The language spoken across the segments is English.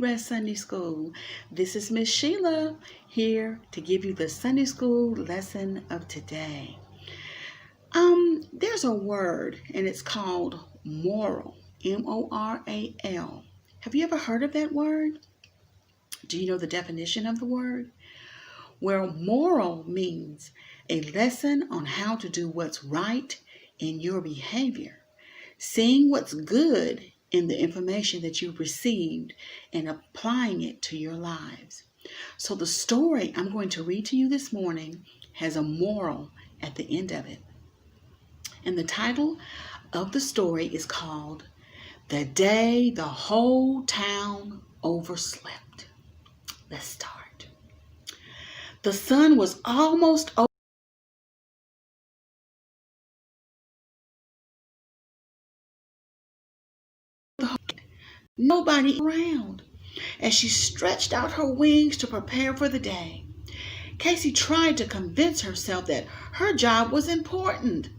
Rest Sunday School. This is Miss Sheila here to give you the Sunday School lesson of today. There's a word and it's called moral, M-O-R-A-L. Have you ever heard of that word? Do you know the definition of the word? Well, moral means a lesson on how to do what's right in your behavior, seeing what's good in the information that you've received and applying it to your lives. So the story I'm going to read to you this morning has a moral at the end of it. And the title of the story is called The Day the Whole Town Overslept. Let's start. The sun was almost over. Nobody around as she stretched out her wings to prepare for the day. Casey tried to convince herself that her job was important,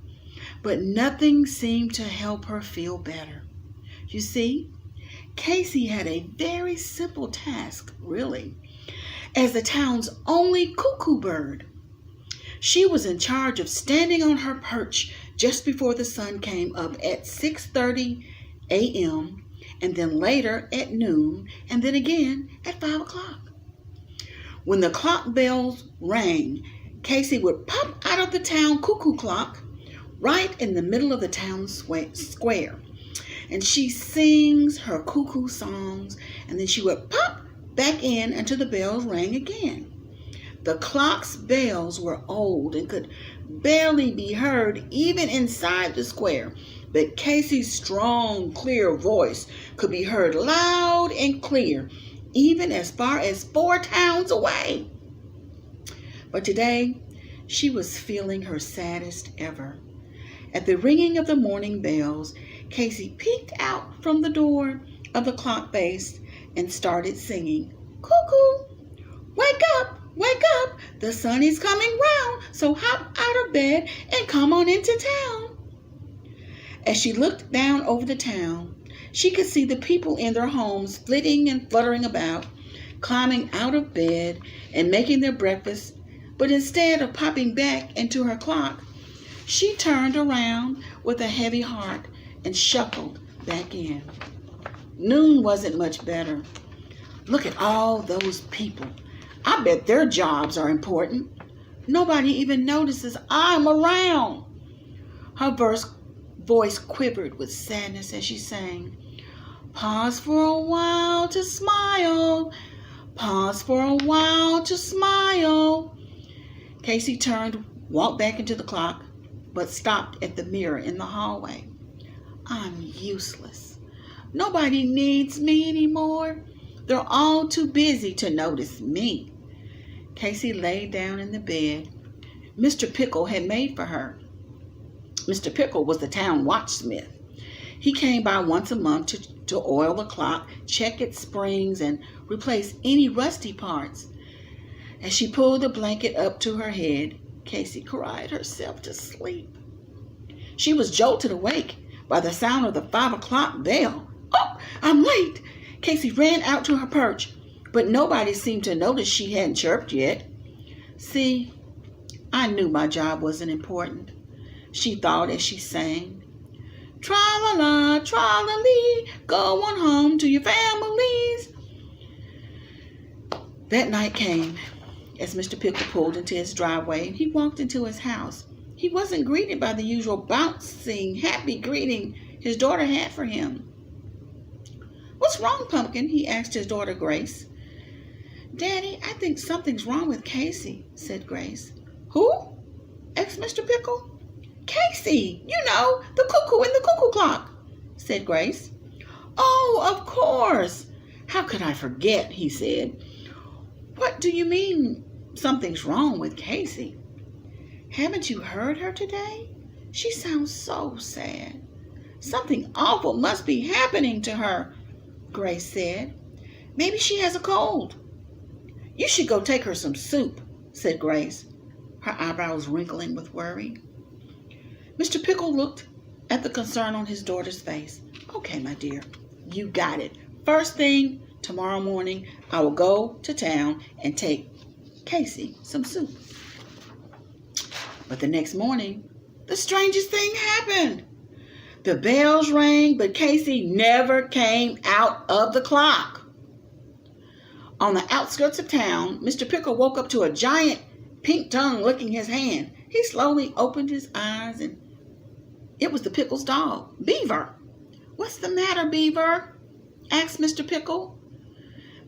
but nothing seemed to help her feel better. You see, Casey had a very simple task, really. As the town's only cuckoo bird, she was in charge of standing on her perch just before the sun came up at 6:30 a.m., and then later at noon, and then again at 5 o'clock. When the clock bells rang, Casey would pop out of the town cuckoo clock right in the middle of the town square. And she sings her cuckoo songs, and then she would pop back in until the bells rang again. The clock's bells were old and could barely be heard even inside the square, but Casey's strong, clear voice could be heard loud and clear, even as far as 4 towns away. But today, she was feeling her saddest ever. At the ringing of the morning bells, Casey peeked out from the door of the clock base and started singing, "Cuckoo, wake up, wake up, the sun is coming round, so hop out of bed and come on into town." As she looked down over the town, she could see the people in their homes flitting and fluttering about, climbing out of bed and making their breakfast. But instead of popping back into her clock, she turned around with a heavy heart and shuffled back in. Noon wasn't much better. Look at all those people. I bet their jobs are important. Nobody even notices I'm around. Her voice quivered with sadness as she sang, "Pause for a while to smile, pause for a while to smile." Casey walked back into the clock, but stopped at the mirror in the hallway. "I'm useless. Nobody needs me anymore. They're all too busy to notice me." Casey lay down in the bed Mr. Pickle had made for her. Mr. Pickle was the town watchsmith. He came by once a month to oil the clock, check its springs, and replace any rusty parts. As she pulled the blanket up to her head, Casey cried herself to sleep. She was jolted awake by the sound of the 5 o'clock bell. "Oh, I'm late!" Casey ran out to her perch, but nobody seemed to notice she hadn't chirped yet. "See, I knew my job wasn't important," she thought as she sang, "Tra-la-la, tra-la-lee, go on home to your families." That night came as Mr. Pickle pulled into his driveway and he walked into his house. He wasn't greeted by the usual bouncing, happy greeting his daughter had for him. "What's wrong, Pumpkin?" he asked his daughter, Grace. "Daddy, I think something's wrong with Casey," said Grace. "Who?" asked Mr. Pickle. "Casey, you know, the cuckoo in the cuckoo clock," said Grace. "Oh, of course. How could I forget?" he said. "What do you mean something's wrong with Casey? Haven't you heard her today? She sounds so sad. Something awful must be happening to her," Grace said. "Maybe she has a cold." "You should go take her some soup," said Grace, her eyebrows wrinkling with worry. Mr. Pickle looked at the concern on his daughter's face. "Okay, my dear, you got it. First thing Tomorrow morning, I will go to town and take Casey some soup. But the next morning, the strangest thing happened. The bells rang, but Casey never came out of the clock. On the outskirts of town, Mr. Pickle woke up to a giant pink tongue licking his hand. He slowly opened his eyes, and it was the Pickle's dog, Beaver. "What's the matter, Beaver?" asked Mr. Pickle.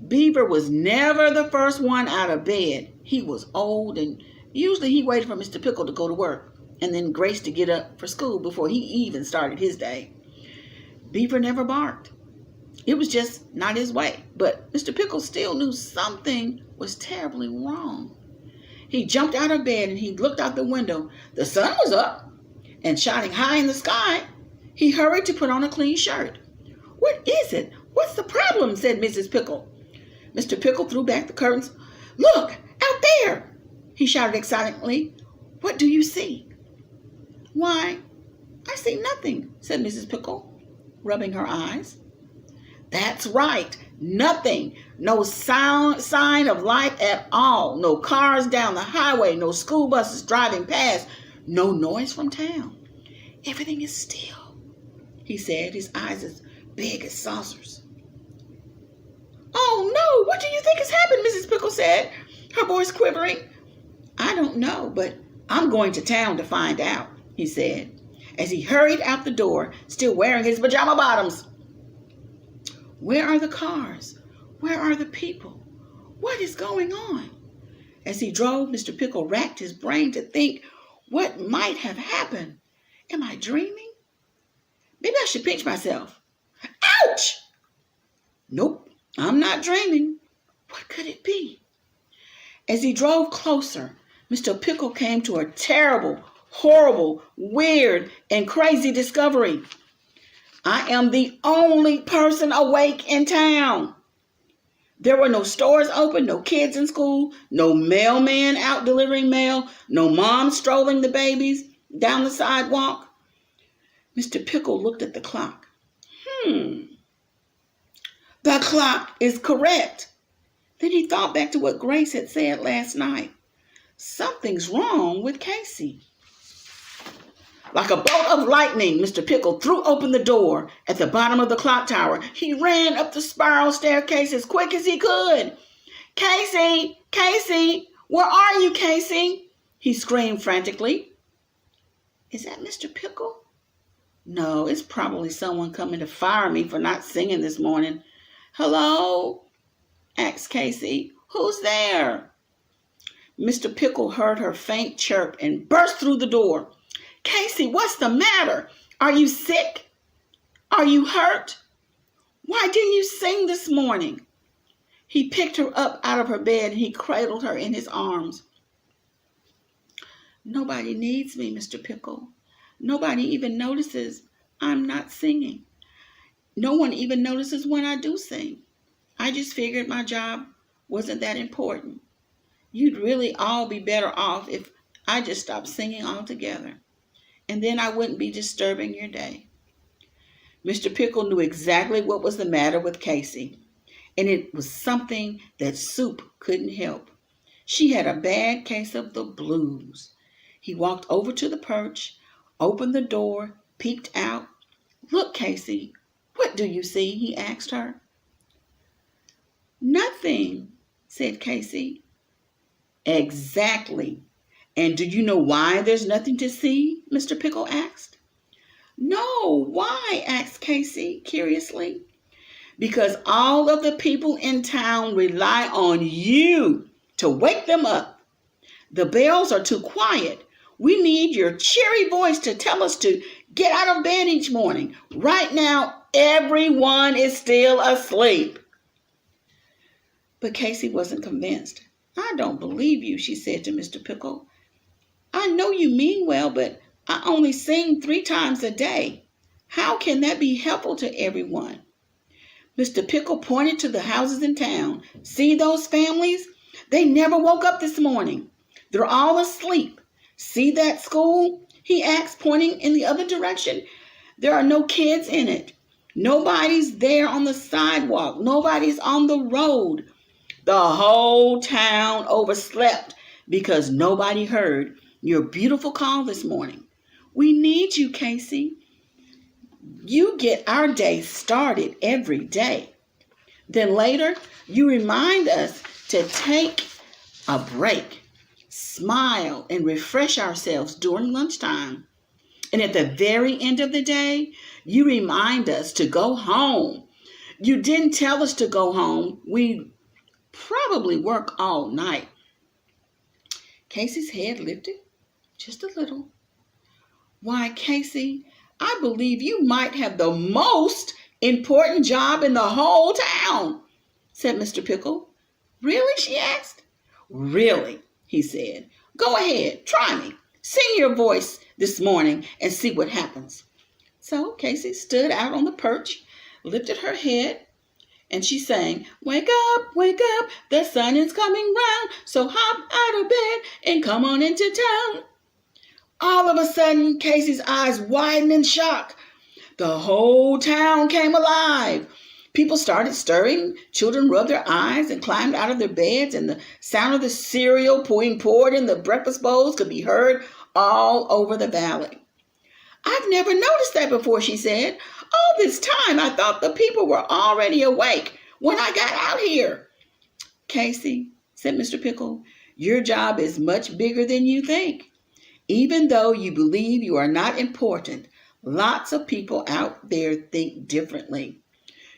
Beaver was never the first one out of bed. He was old, and usually he waited for Mr. Pickle to go to work, and then Grace to get up for school before he even started his day. Beaver never barked. It was just not his way, but Mr. Pickle still knew something was terribly wrong. He jumped out of bed and he looked out the window. The sun was up and shining high in the sky. He hurried to put on a clean shirt. "What is it? What's the problem?" said Mrs. Pickle. Mr. Pickle threw back the curtains. "Look, out there!" he shouted excitedly. "What do you see?" "Why, I see nothing," said Mrs. Pickle, rubbing her eyes. "That's right, nothing. No sign of life at all. No cars down the highway, no school buses driving past, no noise from town. Everything is still," he said, his eyes as big as saucers. "Oh no, what do you think has happened?" Mrs. Pickle said, her voice quivering. "I don't know, but I'm going to town to find out," he said, as he hurried out the door, still wearing his pajama bottoms. Where are the cars? Where are the people? What is going on? As he drove, Mr. Pickle racked his brain to think what might have happened. Am I dreaming? Maybe I should pinch myself. Ouch! Nope, I'm not dreaming. What could it be? As he drove closer, Mr. Pickle came to a terrible, horrible, weird, and crazy discovery. I am the only person awake in town. There were no stores open, no kids in school, no mailman out delivering mail, no mom strolling the babies down the sidewalk. Mr. Pickle looked at the clock. The clock is correct. Then he thought back to what Grace had said last night. Something's wrong with Casey. Like a bolt of lightning, Mr. Pickle threw open the door at the bottom of the clock tower. He ran up the spiral staircase as quick as he could. "Casey! Casey! Where are you, Casey?" he screamed frantically. Is that Mr. Pickle? No, it's probably someone coming to fire me for not singing this morning. "Hello?" asked Casey. "Who's there?" Mr. Pickle heard her faint chirp and burst through the door. "Casey, what's the matter? Are you sick? Are you hurt? Why didn't you sing this morning?" He picked her up out of her bed and he cradled her in his arms. "Nobody needs me, Mr. Pickle. Nobody even notices I'm not singing. No one even notices when I do sing. I just figured my job wasn't that important. You'd really all be better off if I just stopped singing altogether. And then I wouldn't be disturbing your day." Mr. Pickle knew exactly what was the matter with Casey, and it was something that Soup couldn't help. She had a bad case of the blues. He walked over to the perch, opened the door, peeked out. "Look, Casey, what do you see?" he asked her. "Nothing," said Casey. "Exactly. And do you know why there's nothing to see?" Mr. Pickle asked. "No, why?" asked Casey curiously. "Because all of the people in town rely on you to wake them up. The bells are too quiet. We need your cheery voice to tell us to get out of bed each morning. Right now, everyone is still asleep." But Casey wasn't convinced. "I don't believe you," she said to Mr. Pickle. "I know you mean well, but I only sing 3 times a day. How can that be helpful to everyone?" Mr. Pickle pointed to the houses in town. "See those families? They never woke up this morning. They're all asleep. See that school?" he asked, pointing in the other direction. "There are no kids in it. Nobody's there on the sidewalk. Nobody's on the road. The whole town overslept because nobody heard your beautiful call this morning. We need you, Casey. You get our day started every day. Then later, you remind us to take a break, smile, and refresh ourselves during lunchtime. And at the very end of the day, you remind us to go home. You didn't tell us to go home. We probably work all night. Casey's head lifted just a little. Why, Casey, I believe you might have the most important job in the whole town, said Mr. Pickle. Really, she asked. Really, he said. Go ahead, try me. Sing your voice this morning and see what happens. So Casey stood out on the perch, lifted her head, and she sang, wake up, the sun is coming round, so hop out of bed and come on into town. All of a sudden, Casey's eyes widened in shock. The whole town came alive. People started stirring, children rubbed their eyes and climbed out of their beds, and the sound of the cereal being poured in the breakfast bowls could be heard all over the valley. I've never noticed that before, she said. All this time, I thought the people were already awake when I got out here. Casey, said Mr. Pickle, your job is much bigger than you think. Even though you believe you are not important, lots of people out there think differently.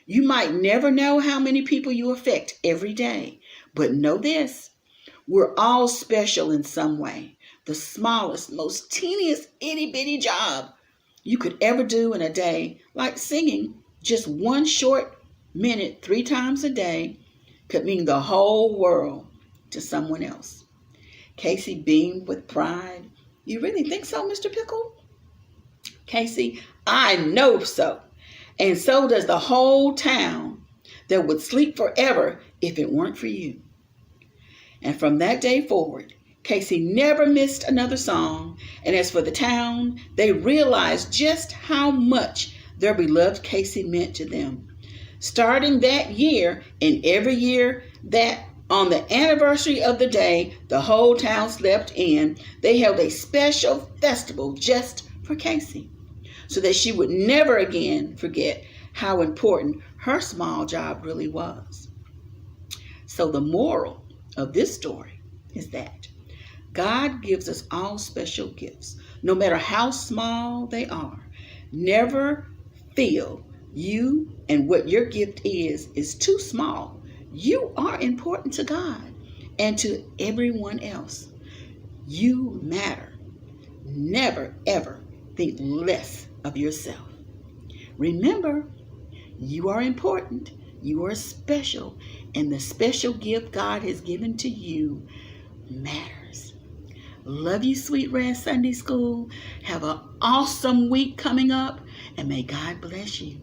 You might never know how many people you affect every day, but know this, we're all special in some way. The smallest, most teeniest itty-bitty job you could ever do in a day, like singing just one short minute 3 times a day, could mean the whole world to someone else. Casey beamed with pride. You really think so, Mr. Pickle? Casey, I know so. And so does the whole town that would sleep forever if it weren't for you. And from that day forward, Casey never missed another song. And as for the town, they realized just how much their beloved Casey meant to them. Starting that year and every year that on the anniversary of the day the whole town slept in, they held a special festival just for Casey, so that she would never again forget how important her small job really was. So the moral of this story is that God gives us all special gifts, no matter how small they are. Never feel you and what your gift is too small. You are important to God and to everyone else. You matter. Never, ever think less of yourself. Remember, you are important. You are special. And the special gift God has given to you matters. Love you, Sweet Red Sunday School. Have an awesome week coming up. And may God bless you.